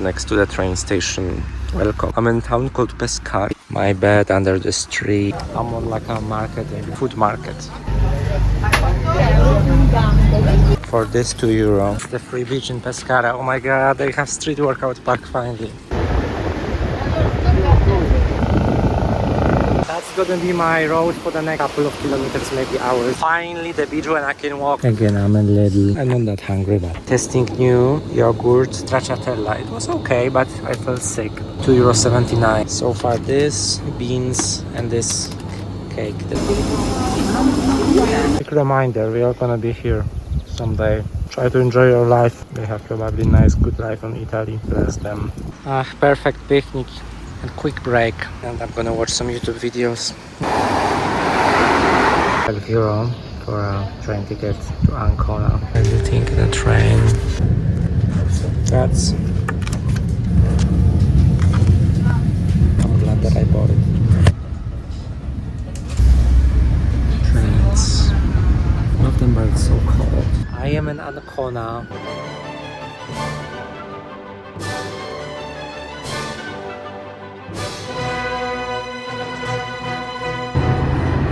next to the train station. Welcome. I'm in a town called Pescara. My bed under the street. I'm on like a market, a food market. For this €2. It's the free beach in Pescara. Oh my god, they have street workout park finally. That's gonna be my road for the next couple of kilometers, maybe hours. Finally the beach when I can walk. Again, I'm in Lidl. I'm not that hungry, but testing new yogurt stracciatella. It was okay, but I felt sick. €2.79. So far this, beans, and this cake. Quick reminder, we are gonna be here someday. Try to enjoy your life. They have probably nice, good life in Italy. Bless them. Perfect picnic and quick break. And I'm gonna watch some YouTube videos. €12 for a train ticket to Ancona. Everything in the train. That's. I'm glad that I bought it. Trains. Love them, but it's so cold. I am in Ancona.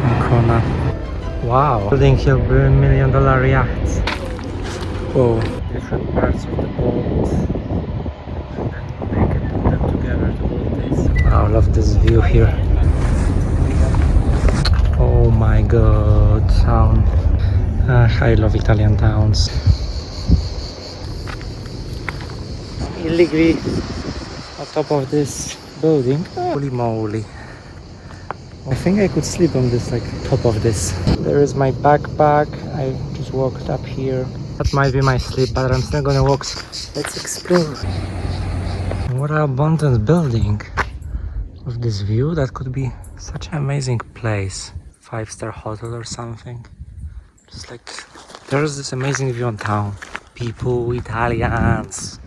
Ancona. Wow. Building here $1 million yachts. Whoa. Different parts of the boat. And then they can put them together to build this. Wow, I love this view here. Oh my god, town. I love Italian towns. Illegally on top of this building. Holy moly. I think I could sleep on this, like top of this. There is my backpack. I just walked up here. That might be my sleep, but I'm still gonna walk. Let's explore. What an abundant building. With this view, that could be such an amazing place. 5-star hotel or something. Just like, there's this amazing view on town. People, Italians.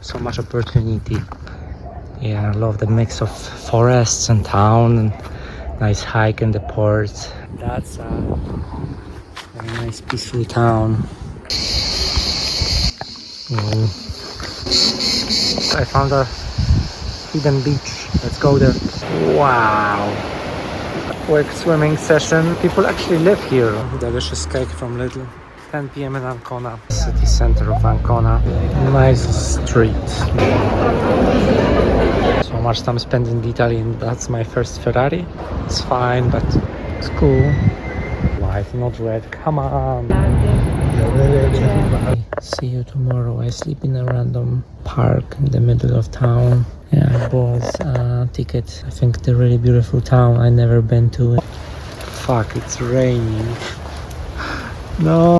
So much opportunity. Yeah, I love the mix of forests and town and nice hike in the port. That's a very nice peaceful town. I found a hidden beach. Let's go there. Wow. Quick swimming session. People actually live here. Delicious cake from Lidl. 10 p.m. in Ancona. City center of Ancona. Nice street. So much time spent in Italy, and that's my first Ferrari. It's fine, but it's cool. White, not red. Come on. See you tomorrow. I sleep in a random park in the middle of town. Yeah, I bought a ticket. I think it's a really beautiful town. I never been to it. Fuck, it's raining. No.